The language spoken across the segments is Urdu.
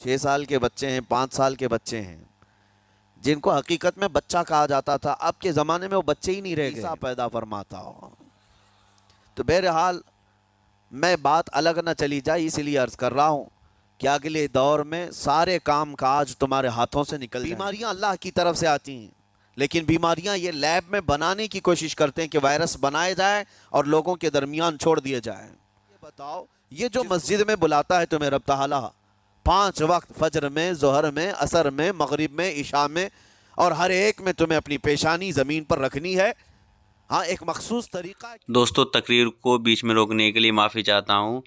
6 سال کے بچے ہیں، 5 سال کے بچے ہیں، جن کو حقیقت میں بچہ کہا جاتا تھا، اب کے زمانے میں وہ بچے ہی نہیں رہ گئے۔ عیسیٰ پیدا فرماتا ہو تو بہرحال میں بات الگ نہ چلی جائے، اسی لیے عرض کر رہا ہوں کہ اگلے دور میں سارے کام کاج تمہارے ہاتھوں سے نکل جائیں۔ بیماریاں اللہ کی طرف سے آتی ہیں، لیکن بیماریاں یہ لیب میں بنانے کی کوشش کرتے ہیں کہ وائرس بنائے جائے اور لوگوں کے درمیان چھوڑ دیے جائیں۔ یہ بتاؤ، یہ جو مسجد میں بلاتا ہے تمہیں رب تعالیٰ 5 وقت، فجر میں، ظہر میں، عصر میں، مغرب میں، عشاء میں، اور ہر ایک میں تمہیں اپنی پیشانی زمین پر رکھنی ہے، ہاں ایک مخصوص طریقہ ہے۔ دوستو تقریر کو بیچ میں روکنے کے لیے معافی چاہتا ہوں۔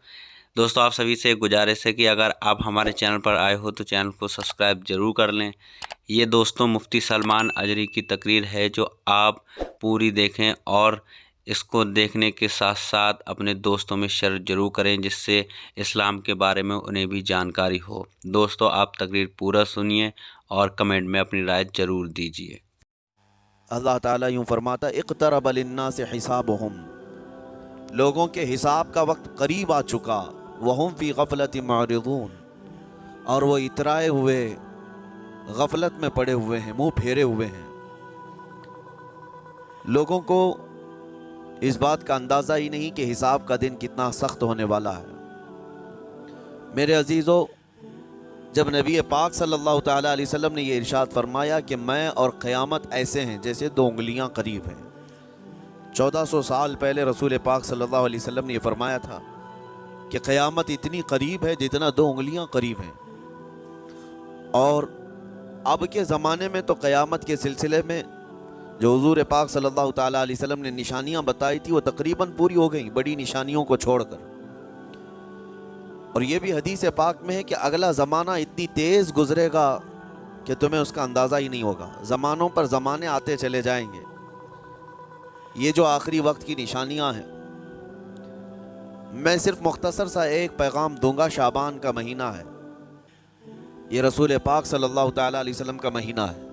دوستو آپ سبھی سے گزارش ہے کہ اگر آپ ہمارے چینل پر آئے ہو تو چینل کو سبسکرائب ضرور کر لیں۔ یہ دوستو مفتی سلمان اجری کی تقریر ہے جو آپ پوری دیکھیں اور اس کو دیکھنے کے ساتھ ساتھ اپنے دوستوں میں شیئر ضرور کریں جس سے اسلام کے بارے میں انہیں بھی جانکاری ہو۔ دوستو آپ تقریر پورا سنیے اور کمنٹ میں اپنی رائے ضرور دیجیے۔ اللہ تعالیٰ یوں فرماتا ہے اقترب للناس حسابہم، لوگوں کے حساب کا وقت قریب آ چکا، وہم فی غفلت معرضون، اور وہ اترائے ہوئے غفلت میں پڑے ہوئے ہیں، منہ پھیرے ہوئے ہیں۔ لوگوں کو اس بات کا اندازہ ہی نہیں کہ حساب کا دن کتنا سخت ہونے والا ہے۔ میرے عزیزو، جب نبی پاک صلی اللہ تعالیٰ علیہ وسلم نے یہ ارشاد فرمایا کہ میں اور قیامت ایسے ہیں جیسے 2 انگلیاں قریب ہیں، 1400 سال پہلے رسول پاک صلی اللہ علیہ وسلم نے یہ فرمایا تھا کہ قیامت اتنی قریب ہے جتنا 2 انگلیاں قریب ہیں۔ اور اب کے زمانے میں تو قیامت کے سلسلے میں جو حضور پاک صلی اللہ تعالیٰ علیہ وسلم نے نشانیاں بتائی تھی وہ تقریباً پوری ہو گئیں، بڑی نشانیوں کو چھوڑ کر۔ اور یہ بھی حدیث پاک میں ہے کہ اگلا زمانہ اتنی تیز گزرے گا کہ تمہیں اس کا اندازہ ہی نہیں ہوگا، زمانوں پر زمانے آتے چلے جائیں گے۔ یہ جو آخری وقت کی نشانیاں ہیں، میں صرف مختصر سا ایک پیغام دوں گا۔ شعبان کا مہینہ ہے، یہ رسول پاک صلی اللہ تعالیٰ علیہ وسلم کا مہینہ ہے،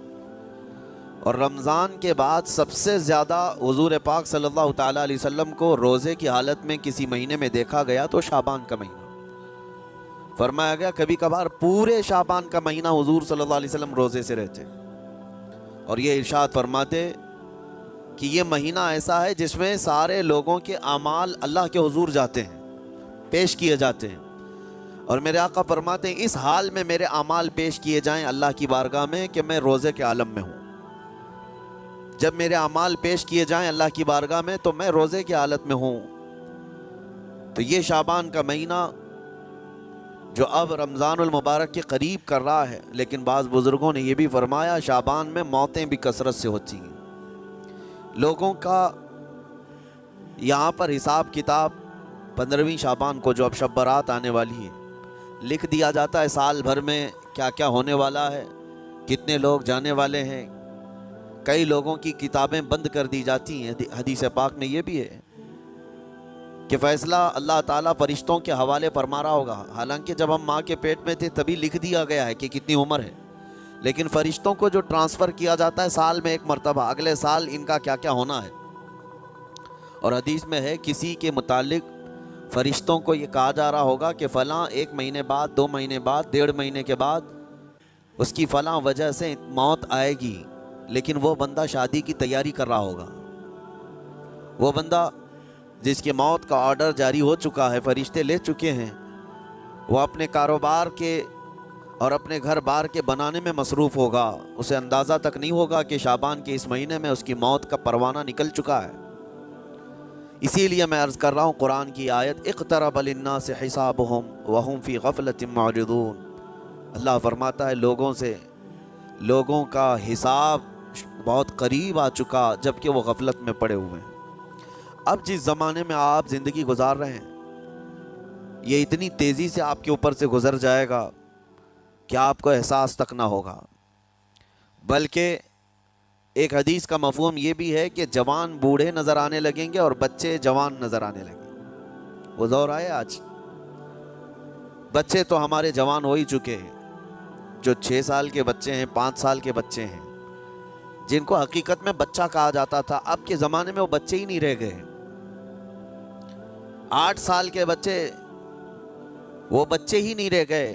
اور رمضان کے بعد سب سے زیادہ حضور پاک صلی اللہ تعالیٰ علیہ وسلم کو روزے کی حالت میں کسی مہینے میں دیکھا گیا تو شعبان کا مہینہ فرمایا گیا۔ کبھی کبھار پورے شعبان کا مہینہ حضور صلی اللہ علیہ وسلم روزے سے رہتے، اور یہ ارشاد فرماتے کہ یہ مہینہ ایسا ہے جس میں سارے لوگوں کے اعمال اللہ کے حضور جاتے ہیں، پیش کیے جاتے ہیں، اور میرے آقا فرماتے ہیں اس حال میں میرے اعمال پیش کیے جائیں اللہ کی بارگاہ میں کہ میں روزے کے عالم میں ہوں۔ جب میرے اعمال پیش کیے جائیں اللہ کی بارگاہ میں تو میں روزے کی حالت میں ہوں۔ تو یہ شعبان کا مہینہ جو اب رمضان المبارک کے قریب کر رہا ہے، لیکن بعض بزرگوں نے یہ بھی فرمایا شعبان میں موتیں بھی کثرت سے ہوتی ہیں۔ لوگوں کا یہاں پر حساب کتاب 15ویں شعبان کو جو اب شب برات آنے والی ہے لکھ دیا جاتا ہے، سال بھر میں کیا کیا ہونے والا ہے، کتنے لوگ جانے والے ہیں۔ کئی لوگوں کی کتابیں بند کر دی جاتی ہیں۔ حدیث پاک میں یہ بھی ہے کہ فیصلہ اللہ تعالیٰ فرشتوں کے حوالے فرما رہا ہوگا، حالانکہ جب ہم ماں کے پیٹ میں تھے تبھی لکھ دیا گیا ہے کہ کتنی عمر ہے، لیکن فرشتوں کو جو ٹرانسفر کیا جاتا ہے سال میں ایک مرتبہ، اگلے سال ان کا کیا کیا ہونا ہے۔ اور حدیث میں ہے کسی کے متعلق فرشتوں کو یہ کہا جا رہا ہوگا کہ فلاں 1 مہینے بعد، 2 مہینے بعد، 1.5 مہینے کے بعد اس کی فلاں وجہ سے موت آئے گی، لیکن وہ بندہ شادی کی تیاری کر رہا ہوگا، وہ بندہ جس کی موت کا آرڈر جاری ہو چکا ہے، فرشتے لے چکے ہیں، وہ اپنے کاروبار کے اور اپنے گھر بار کے بنانے میں مصروف ہوگا، اسے اندازہ تک نہیں ہوگا کہ شعبان کے اس مہینے میں اس کی موت کا پروانہ نکل چکا ہے۔ اسی لیے میں عرض کر رہا ہوں قرآن کی آیت اقترب للناس حسابہم وہم فی غفلت معرضون، اللہ فرماتا ہے لوگوں کا حساب بہت قریب آ چکا جبکہ وہ غفلت میں پڑے ہوئے ہیں۔ اب جس زمانے میں آپ زندگی گزار رہے ہیں یہ اتنی تیزی سے آپ کے اوپر سے گزر جائے گا کہ آپ کو احساس تک نہ ہوگا، بلکہ ایک حدیث کا مفہوم یہ بھی ہے کہ جوان بوڑھے نظر آنے لگیں گے اور بچے جوان نظر آنے لگیں گے۔ وہ دور آئے آج، بچے تو ہمارے جوان ہو ہی چکے ہیں، جو 6 سال کے بچے ہیں، 5 سال کے بچے ہیں، جن کو حقیقت میں بچہ کہا جاتا تھا، اب کے زمانے میں وہ بچے ہی نہیں رہ گئے۔ 8 سال کے بچے وہ بچے ہی نہیں رہ گئے،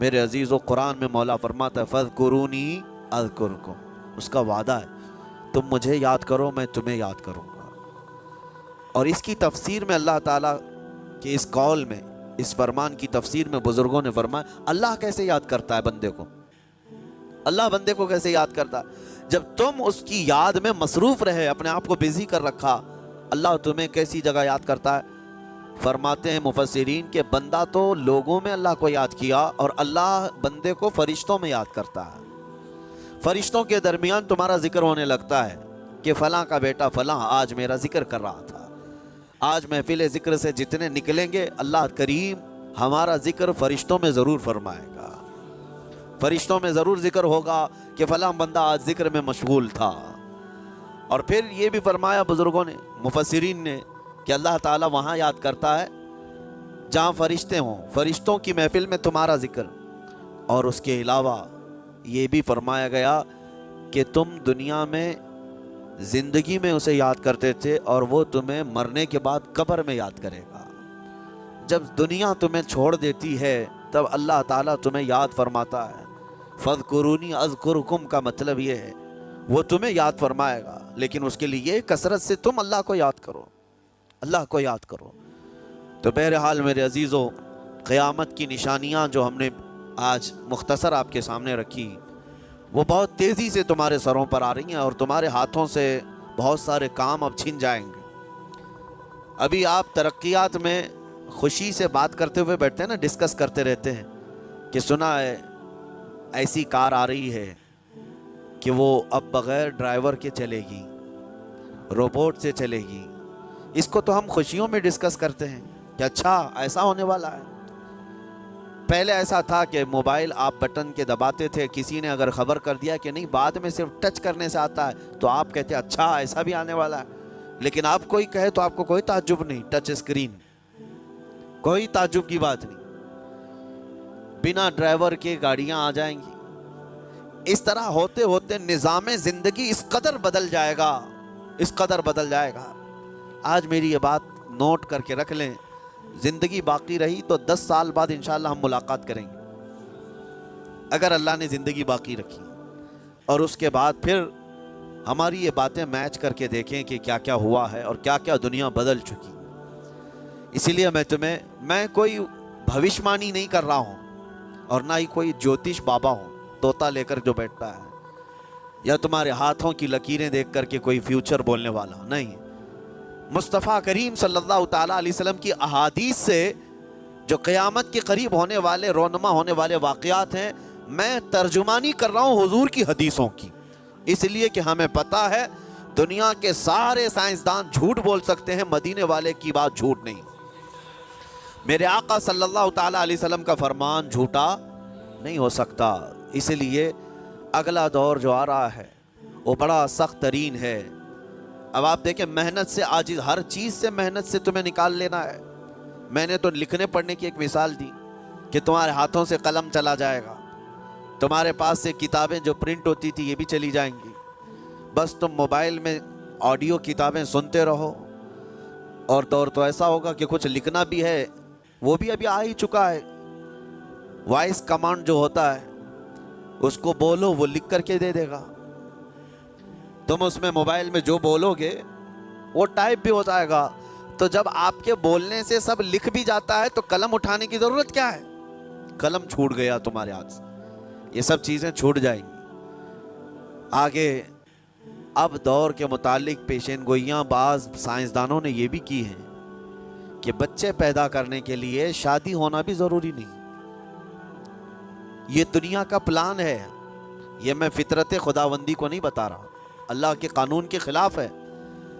میرے عزیزو، قرآن میں مولا فرماتا ہے فَاذْكُرُونِي أَذْكُرْكُمْ، اس کا وعدہ ہے تم مجھے یاد کرو میں تمہیں یاد کروں گا۔ اور اس کی تفسیر میں اللہ تعالیٰ کے اس قول میں، اس فرمان کی تفسیر میں بزرگوں نے فرمایا اللہ کیسے یاد کرتا ہے بندے کو؟ اللہ بندے کو کیسے یاد کرتا ہے؟ جب تم اس کی یاد میں مصروف رہے، اپنے آپ کو بزی کر رکھا، اللہ تمہیں کیسی جگہ یاد کرتا ہے؟ فرماتے ہیں مفسرین کہ بندہ تو لوگوں میں اللہ کو یاد کیا، اور اللہ بندے کو فرشتوں میں یاد کرتا ہے۔ فرشتوں کے درمیان تمہارا ذکر ہونے لگتا ہے کہ فلاں کا بیٹا فلاں آج میرا ذکر کر رہا تھا۔ آج محفل ذکر سے جتنے نکلیں گے اللہ کریم ہمارا ذکر فرشتوں میں ضرور فرمائے گا، فرشتوں میں ضرور ذکر ہوگا کہ فلاں بندہ آج ذکر میں مشغول تھا۔ اور پھر یہ بھی فرمایا بزرگوں نے، مفسرین نے، کہ اللہ تعالیٰ وہاں یاد کرتا ہے جہاں فرشتے ہوں، فرشتوں کی محفل میں تمہارا ذکر۔ اور اس کے علاوہ یہ بھی فرمایا گیا کہ تم دنیا میں زندگی میں اسے یاد کرتے تھے، اور وہ تمہیں مرنے کے بعد قبر میں یاد کرے گا۔ جب دنیا تمہیں چھوڑ دیتی ہے تب اللہ تعالیٰ تمہیں یاد فرماتا ہے۔ فَاذْكُرُونِي أَذْكُرْكُمْ کا مطلب یہ ہے وہ تمہیں یاد فرمائے گا، لیکن اس کے لیے کثرت سے تم اللہ کو یاد کرو، اللہ کو یاد کرو۔ تو بہرحال میرے عزیزو، قیامت کی نشانیاں جو ہم نے آج مختصر آپ کے سامنے رکھی، وہ بہت تیزی سے تمہارے سروں پر آ رہی ہیں، اور تمہارے ہاتھوں سے بہت سارے کام اب چھن جائیں گے۔ ابھی آپ ترقیات میں خوشی سے بات کرتے ہوئے بیٹھتے ہیں نا، ڈسکس کرتے رہتے ہیں کہ سنا ہے ایسی کار آ رہی ہے کہ وہ اب بغیر ڈرائیور کے چلے گی، روبوٹ سے چلے گی۔ اس کو تو ہم خوشیوں میں ڈسکس کرتے ہیں کہ اچھا ایسا ہونے والا ہے۔ پہلے ایسا تھا کہ موبائل آپ بٹن کے دباتے تھے، کسی نے اگر خبر کر دیا کہ نہیں بعد میں صرف ٹچ کرنے سے آتا ہے تو آپ کہتے اچھا ایسا بھی آنے والا ہے۔ لیکن آپ کوئی کہے تو آپ کو کوئی تعجب نہیں، ٹچ اسکرین، کوئی تعجب کی بات نہیں، بنا ڈرائیور کے گاڑیاں آ جائیں گی۔ اس طرح ہوتے ہوتے نظام زندگی اس قدر بدل جائے گا، اس قدر بدل جائے گا۔ آج میری یہ بات نوٹ کر کے رکھ لیں، زندگی باقی رہی تو 10 سال بعد انشاءاللہ ہم ملاقات کریں گے، اگر اللہ نے زندگی باقی رکھی، اور اس کے بعد پھر ہماری یہ باتیں میچ کر کے دیکھیں کہ کیا کیا ہوا ہے اور کیا کیا دنیا بدل چکی۔ اسی لیے میں کوئی بھوشمانی نہیں کر رہا ہوں، اور نہ ہی کوئی جوتش بابا ہوں طوطا لے کر جو بیٹھتا ہے، یا تمہارے ہاتھوں کی لکیریں دیکھ کر کے کوئی فیوچر بولنے والا نہیں۔ مصطفیٰ کریم صلی اللہ تعالیٰ علیہ وسلم کی احادیث سے جو قیامت کے قریب ہونے والے، رونما ہونے والے واقعات ہیں، میں ترجمانی کر رہا ہوں حضور کی حدیثوں کی، اس لیے کہ ہمیں پتہ ہے دنیا کے سارے سائنسدان جھوٹ بول سکتے ہیں، مدینے والے کی بات جھوٹ نہیں۔ میرے آقا صلی اللہ تعالیٰ علیہ وسلم کا فرمان جھوٹا نہیں ہو سکتا۔ اس لیے اگلا دور جو آ رہا ہے وہ بڑا سخت ترین ہے۔ اب آپ دیکھیں، محنت سے عاجز، ہر چیز سے محنت سے تمہیں نکال لینا ہے۔ میں نے تو لکھنے پڑھنے کی ایک مثال دی کہ تمہارے ہاتھوں سے قلم چلا جائے گا، تمہارے پاس سے کتابیں جو پرنٹ ہوتی تھی یہ بھی چلی جائیں گی، بس تم موبائل میں آڈیو کتابیں سنتے رہو۔ اور دور تو ایسا ہوگا کہ کچھ لکھنا بھی ہے، وہ بھی ابھی آ ہی چکا ہے، وائس کمانڈ جو ہوتا ہے اس کو بولو وہ لکھ کر کے دے دے گا۔ تم اس میں موبائل میں جو بولو گے وہ ٹائپ بھی ہو جائے گا۔ تو جب آپ کے بولنے سے سب لکھ بھی جاتا ہے تو قلم اٹھانے کی ضرورت کیا ہے؟ قلم چھوٹ گیا تمہارے ہاتھ سے، یہ سب چیزیں چھوٹ جائیں گی آگے۔ اب دور کے متعلق پیشین گوئیاں بعض سائنسدانوں نے یہ بھی کی ہیں کہ بچے پیدا کرنے کے لیے شادی ہونا بھی ضروری نہیں۔ یہ دنیا کا پلان ہے، یہ میں فطرت خداوندی کو نہیں بتا رہا، اللہ کے قانون کے خلاف ہے،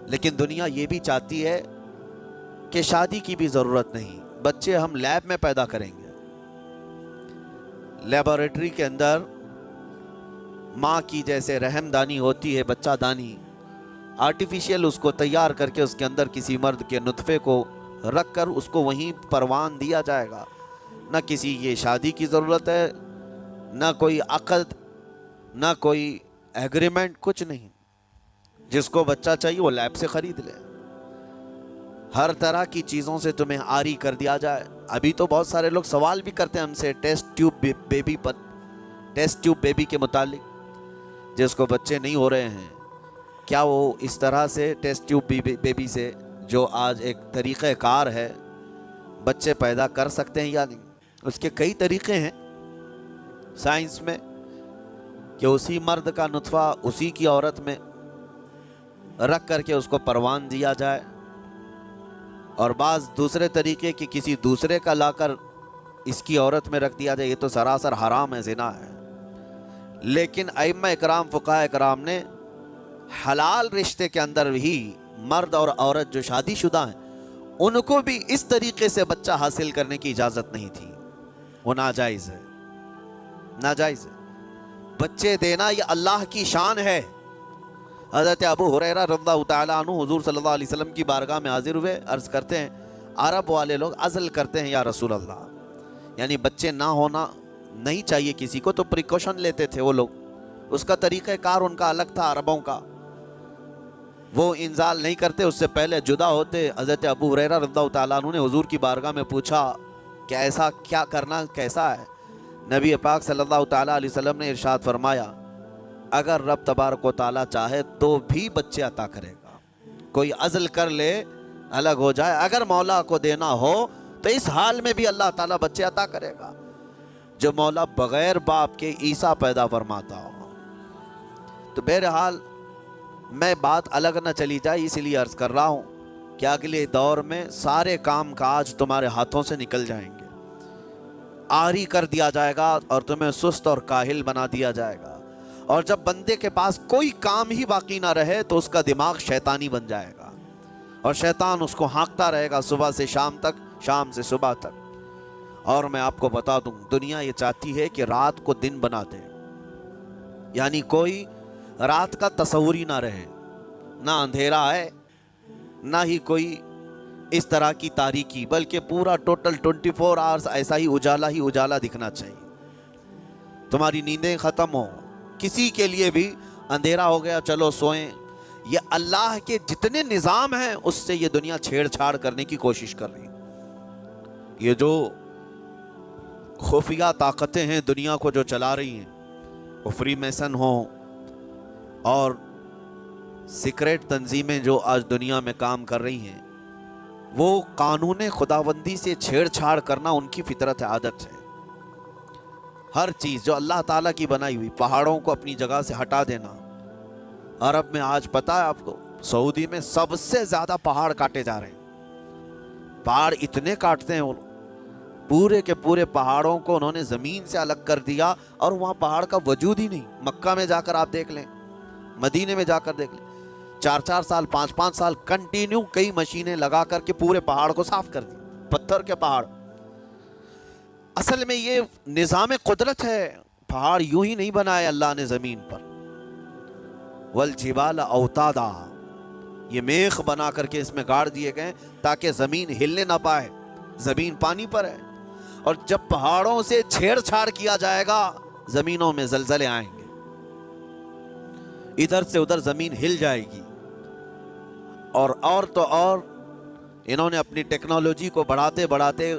لیکن دنیا یہ بھی چاہتی ہے کہ شادی کی بھی ضرورت نہیں، بچے ہم لیب میں پیدا کریں گے، لیبارٹری کے اندر ماں کی جیسے رحم دانی ہوتی ہے، بچہ دانی، آرٹیفیشیل اس کو تیار کر کے اس کے اندر کسی مرد کے نطفے کو رکھ کر اس کو وہیں پروان دیا جائے گا۔ نہ کسی یہ شادی کی ضرورت ہے، نہ کوئی عقد، نہ کوئی ایگریمنٹ، کچھ نہیں۔ جس کو بچہ چاہیے وہ لیب سے خرید لے۔ ہر طرح کی چیزوں سے تمہیں عاری کر دیا جائے. ابھی تو بہت سارے لوگ سوال بھی کرتے ہیں ہم سے ٹیسٹ ٹیوب بیبی کے متعلق، جس کو بچے نہیں ہو رہے ہیں، کیا وہ اس طرح سے ٹیسٹ ٹیوب بیبی سے جو آج ایک طریقہ کار ہے بچے پیدا کر سکتے ہیں یا نہیں؟ اس کے کئی طریقے ہیں سائنس میں کہ اسی مرد کا نطفہ اسی کی عورت میں رکھ کر کے اس کو پروان دیا جائے، اور بعض دوسرے طریقے کہ کسی دوسرے کا لا کر اس کی عورت میں رکھ دیا جائے. یہ تو سراسر حرام ہے، زنا ہے. لیکن ائمہ اکرام فقہاء اکرام نے حلال رشتے کے اندر ہی مرد اور عورت جو شادی شدہ ہیں ان کو بھی اس طریقے سے بچہ حاصل کرنے کی اجازت نہیں تھی. وہ ناجائز ہے، ناجائز ہے. بچے دینا یہ اللہ کی شان ہے. حضرت ابو ہریرہ رضی اللہ تعالیٰ عنہ حضور صلی اللہ علیہ وسلم کی بارگاہ میں حاضر ہوئے، عرض کرتے ہیں عرب والے لوگ عزل کرتے ہیں یا رسول اللہ، یعنی بچے نہ ہونا نہیں چاہیے کسی کو، تو پریکاشن لیتے تھے وہ لوگ. اس کا طریقہ کار ان کا الگ تھا عربوں کا. وہ انزال نہیں کرتے، اس سے پہلے جدا ہوتے. حضرت ابو ہریرہ رضی اللہ تعالیٰ عنہ نے حضور کی بارگاہ میں پوچھا کہ ایسا کیا کرنا کیسا ہے؟ نبی پاک صلی اللہ تعالیٰ علیہ وسلم نے ارشاد فرمایا اگر رب تبارک و تعالیٰ چاہے تو بھی بچے عطا کرے گا. کوئی عزل کر لے الگ ہو جائے، اگر مولا کو دینا ہو تو اس حال میں بھی اللہ تعالیٰ بچے عطا کرے گا. جو مولا بغیر باپ کے عیسیٰ پیدا فرماتا ہو. تو بہرحال میں بات الگ نہ چلی جائے اس لیے عرض کر رہا ہوں کہ اگلے دور میں سارے کام کاج تمہارے ہاتھوں سے نکل جائیں گے، عاری کر دیا جائے گا اور تمہیں سست اور کاہل بنا دیا جائے گا. اور جب بندے کے پاس کوئی کام ہی باقی نہ رہے تو اس کا دماغ شیطانی بن جائے گا اور شیطان اس کو ہانکتا رہے گا صبح سے شام تک، شام سے صبح تک. اور میں آپ کو بتا دوں دنیا یہ چاہتی ہے کہ رات کو دن بنا دے، یعنی کوئی رات کا تصور ہی نہ رہے، نہ اندھیرا ہے نہ ہی کوئی اس طرح کی تاریکی، بلکہ پورا ٹوٹل 24 آورز ایسا ہی اجالا دکھنا چاہیے. تمہاری نیندیں ختم ہوں، کسی کے لیے بھی اندھیرا ہو گیا چلو سوئیں. یہ اللہ کے جتنے نظام ہیں اس سے یہ دنیا چھیڑ چھاڑ کرنے کی کوشش کر رہی ہے. یہ جو خفیہ طاقتیں ہیں دنیا کو جو چلا رہی ہیں، وہ فری میسن ہوں اور سیکریٹ تنظیمیں جو آج دنیا میں کام کر رہی ہیں، وہ قانون خداوندی سے چھیڑ چھاڑ کرنا ان کی فطرت عادت ہے. ہر چیز جو اللہ تعالیٰ کی بنائی ہوئی، پہاڑوں کو اپنی جگہ سے ہٹا دینا. عرب میں آج پتہ ہے آپ کو، سعودی میں سب سے زیادہ پہاڑ کاٹے جا رہے ہیں. پہاڑ اتنے کاٹتے ہیں وہ، پورے کے پورے پہاڑوں کو انہوں نے زمین سے الگ کر دیا اور وہاں پہاڑ کا وجود ہی نہیں. مکہ میں جا کر آپ دیکھ لیں، مدینے میں جا کر دیکھ لیں، 4 سال 5 سال کنٹینیو کئی مشینیں لگا کر کے پورے پہاڑ کو صاف کر دی. پتھر کے پہاڑ. اصل میں یہ نظام قدرت ہے، پہاڑ یوں ہی نہیں بنائے اللہ نے زمین پر. والجبال اوتادا، یہ میخ بنا کر کے اس میں گاڑ دیے گئے تاکہ زمین ہلنے نہ پائے. زمین پانی پر ہے، اور جب پہاڑوں سے چھیڑ چھاڑ کیا جائے گا زمینوں میں زلزلے آئیں گے، ادھر سے ادھر زمین ہل جائے گی. اور تو اور انہوں نے اپنی ٹیکنالوجی کو بڑھاتے بڑھاتے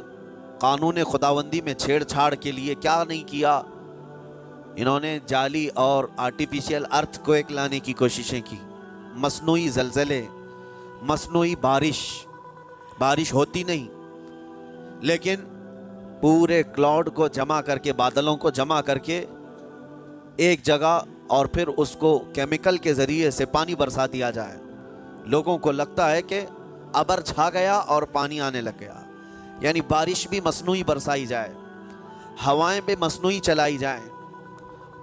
قانون خداوندی میں چھیڑ چھاڑ کے لیے کیا نہیں کیا. انہوں نے جعلی اور آرٹیفیشل ارتھ کویک لانے کی کوششیں کی، مصنوعی زلزلے، مصنوعی بارش ہوتی نہیں، لیکن پورے کلاؤڈ کو جمع کر کے، بادلوں کو جمع کر کے ایک جگہ اور پھر اس کو کیمیکل کے ذریعے سے پانی برسا دیا جائے. لوگوں کو لگتا ہے کہ ابر چھا گیا اور پانی آنے لگ گیا، یعنی بارش بھی مصنوعی برسائی جائے، ہوائیں بھی مصنوعی چلائی جائیں،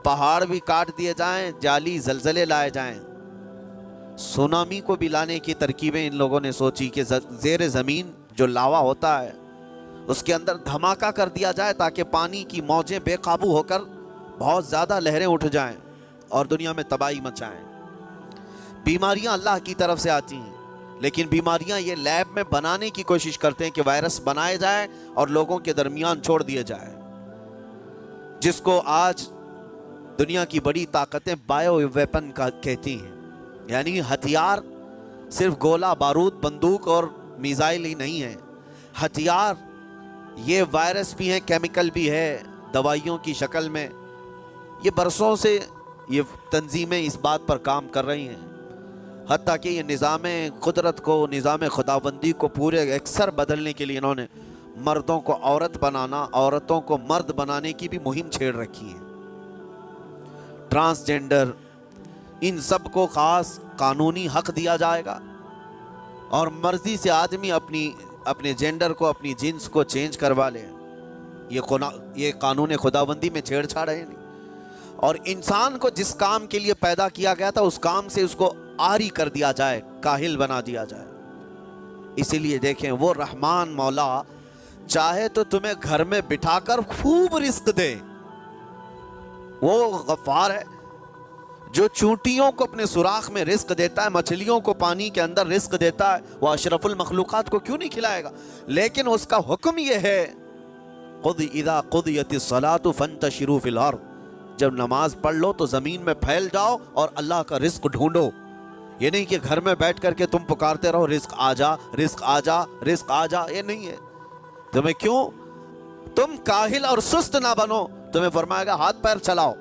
پہاڑ بھی کاٹ دیے جائیں، جعلی زلزلے لائے جائیں. سونامی کو بھی لانے کی ترکیبیں ان لوگوں نے سوچی کہ زیر زمین جو لاوا ہوتا ہے اس کے اندر دھماکہ کر دیا جائے تاکہ پانی کی موجیں بے قابو ہو کر بہت زیادہ لہریں اٹھ جائیں اور دنیا میں تباہی مچائیں. بیماریاں اللہ کی طرف سے آتی ہیں، لیکن بیماریاں یہ لیب میں بنانے کی کوشش کرتے ہیں کہ وائرس بنائے جائے اور لوگوں کے درمیان چھوڑ دیے جائے، جس کو آج دنیا کی بڑی طاقتیں بایو ویپن کا کہتی ہیں. یعنی ہتھیار صرف گولہ بارود بندوق اور میزائل ہی نہیں ہے، ہتھیار یہ وائرس بھی ہیں، کیمیکل بھی ہے دوائیوں کی شکل میں. یہ برسوں سے یہ تنظیمیں اس بات پر کام کر رہی ہیں، حتیٰ کہ یہ نظام قدرت کو، نظام خداوندی کو پورے اکثر بدلنے کے لیے انہوں نے مردوں کو عورت بنانا، عورتوں کو مرد بنانے کی بھی مہم چھیڑ رکھی ہے. ٹرانسجینڈر، ان سب کو خاص قانونی حق دیا جائے گا، اور مرضی سے آدمی اپنے جینڈر کو، اپنی جنس کو چینج کروا لے. یہ قانون خداوندی میں چھیڑ چھاڑ ہے نہیں. اور انسان کو جس کام کے لیے پیدا کیا گیا تھا اس کام سے اس کو عاری کر دیا جائے، کاہل بنا دیا جائے. اسی لیے دیکھیں، وہ رحمان مولا چاہے تو تمہیں گھر میں بٹھا کر خوب رزق دے. وہ غفار ہے جو چونٹیوں کو اپنے سوراخ میں رزق دیتا ہے، مچھلیوں کو پانی کے اندر رزق دیتا ہے. وہ اشرف المخلوقات کو کیوں نہیں کھلائے گا؟ لیکن اس کا حکم یہ ہے، اذا قضیت الصلاۃ فانتشروا فی الارض، جب نماز پڑھ لو تو زمین میں پھیل جاؤ اور اللہ کا رزق ڈھونڈو. یہ نہیں کہ گھر میں بیٹھ کر کے تم پکارتے رہو رزق آ جا، رزق آ جا، رزق آ جا. یہ نہیں ہے. تمہیں کیوں؟ تم کاہل اور سست نہ بنو. تمہیں فرمائے گا ہاتھ پیر چلاؤ.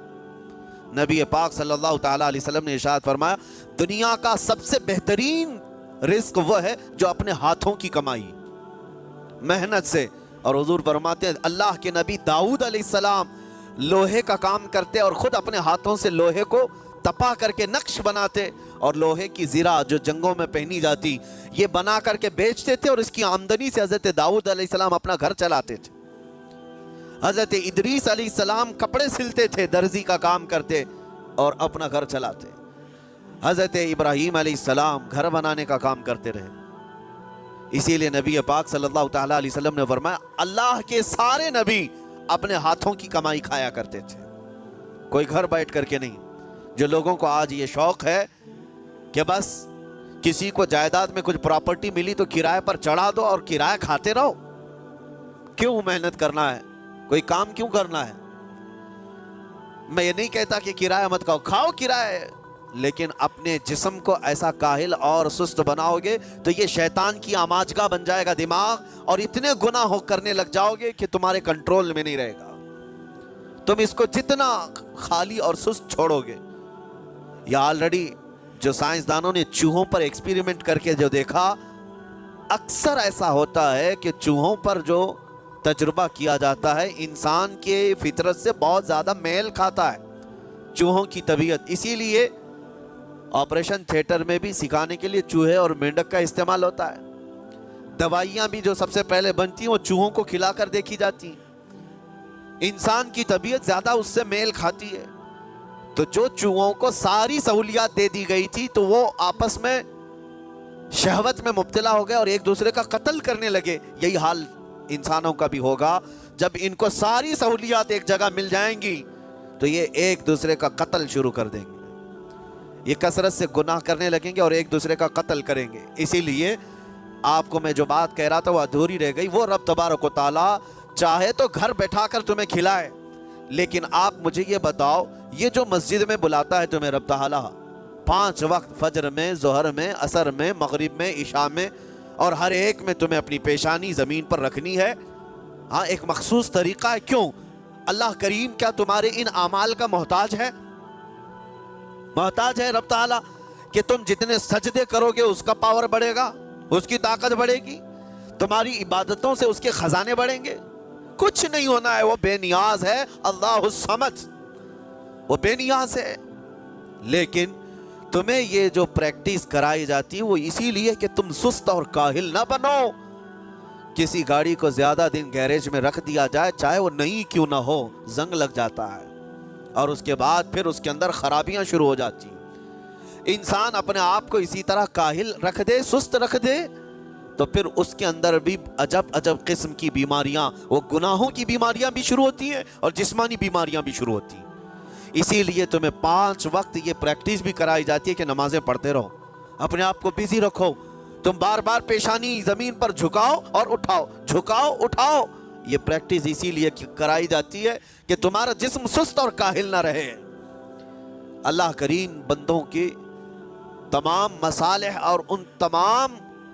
نبی پاک صلی اللہ تعالیٰ علیہ وسلم نے ارشاد فرمایا، دنیا کا سب سے بہترین رزق وہ ہے جو اپنے ہاتھوں کی کمائی، محنت سے. اور حضور فرماتے ہیں اللہ کے نبی داؤد علیہ السلام لوہے کا کام کرتے اور خود اپنے ہاتھوں سے لوہے کو تپا کر کے نقش بناتے، اور لوہے کی زرہ جو جنگوں میں پہنی جاتی یہ بنا کر کے بیچتے تھے، اور اس کی آمدنی سے حضرت داؤد علیہ السلام اپنا گھر چلاتے تھے. حضرت ادریس علیہ السلام کپڑے سلتے تھے، درزی کا کام کرتے اور اپنا گھر چلاتے. حضرت ابراہیم علیہ السلام گھر بنانے کا کام کرتے رہے. اسی لیے نبی پاک صلی اللہ تعالیٰ علیہ وسلم نے فرمایا اللہ کے سارے نبی اپنے ہاتھوں کی کمائی کھایا کرتے تھے، کوئی گھر بیٹھ کر کے نہیں. جو لوگوں کو آج یہ شوق ہے کہ بس کسی کو جائیداد میں کچھ پراپرٹی ملی تو کرائے پر چڑھا دو اور کرایہ کھاتے رہو. کیوں محنت کرنا ہے؟ کوئی کام کیوں کرنا ہے؟ میں یہ نہیں کہتا کہ کرایہ مت کھاؤ، کھاؤ کرایہ، لیکن اپنے جسم کو ایسا کاہل اور سست بناؤ گے تو یہ شیطان کی آماجگاہ بن جائے گا دماغ، اور اتنے گناہ کرنے لگ جاؤ گے کہ تمہارے کنٹرول میں نہیں رہے گا. تم اس کو جتنا خالی اور سست چھوڑو گے. یا آلریڈی جو سائنسدانوں نے چوہوں پر ایکسپیریمنٹ کر کے جو دیکھا، اکثر ایسا ہوتا ہے کہ چوہوں پر جو تجربہ کیا جاتا ہے انسان کے فطرت سے بہت زیادہ میل کھاتا ہے چوہوں کی طبیعت. اسی لیے آپریشن تھیٹر میں بھی سکھانے کے لیے چوہے اور مینڈک کا استعمال ہوتا ہے. دوائیاں بھی جو سب سے پہلے بنتی ہیں وہ چوہوں کو کھلا کر دیکھی جاتی ہیں. انسان کی طبیعت زیادہ اس سے میل کھاتی ہے. تو جو چوہوں کو ساری سہولیات دے دی گئی تھی تو وہ آپس میں شہوت میں مبتلا ہو گئے اور ایک دوسرے کا قتل کرنے لگے. یہی حال انسانوں کا بھی ہوگا. جب ان کو ساری سہولیات ایک جگہ مل جائیں گی تو یہ ایک دوسرے کا قتل شروع کر دیں گے. یہ کثرت سے گناہ کرنے لگیں گے اور ایک دوسرے کا قتل کریں گے. اسی لیے آپ کو میں جو بات کہہ رہا تھا وہ ادھوری رہ گئی. وہ رب تبارک و تعالیٰ چاہے تو گھر بیٹھا کر تمہیں کھلائے، لیکن آپ مجھے یہ بتاؤ، یہ جو مسجد میں بلاتا ہے تمہیں رب تعالیٰ 5 وقت، فجر میں، ظہر میں، عصر میں، مغرب میں، عشاء میں، اور ہر ایک میں تمہیں اپنی پیشانی زمین پر رکھنی ہے. ہاں، ایک مخصوص طریقہ ہے. کیوں؟ اللہ کریم کیا تمہارے ان اعمال کا محتاج ہے؟ محتاج ہے رب تعالیٰ کہ تم جتنے سجدے کرو گے اس کا پاور بڑھے گا، اس کی طاقت بڑھے گی، تمہاری عبادتوں سے اس کے خزانے بڑھیں گے؟ کچھ نہیں ہونا ہے. وہ بے نیاز ہے، اللہ الصمد، وہ بے نیاز ہے. لیکن تمہیں یہ جو پریکٹس کرائی جاتی ہے وہ اسی لیے کہ تم سست اور کاہل نہ بنو. کسی گاڑی کو زیادہ دن گیریج میں رکھ دیا جائے، چاہے وہ نئی کیوں نہ ہو، زنگ لگ جاتا ہے اور اس کے بعد پھر اس کے اندر خرابیاں شروع ہو جاتی ہیں. انسان اپنے آپ کو اسی طرح کاہل رکھ دے، سست رکھ دے، تو پھر اس کے اندر بھی عجب عجب قسم کی بیماریاں، وہ گناہوں کی بیماریاں بھی شروع ہوتی ہیں اور جسمانی بیماریاں بھی شروع ہوتی ہیں. اسی لیے تمہیں 5 وقت یہ پریکٹس بھی کرائی جاتی ہے کہ نمازیں پڑھتے رہو، اپنے آپ کو بزی رکھو. تم بار بار پیشانی زمین پر جھکاؤ اور اٹھاؤ، جھکاؤ اٹھاؤ. یہ پریکٹس اسی لیے کرائی جاتی ہے کہ تمہارا جسم سست اور کاہل نہ رہے. اللہ کریم بندوں کے تمام مصالح اور ان تمام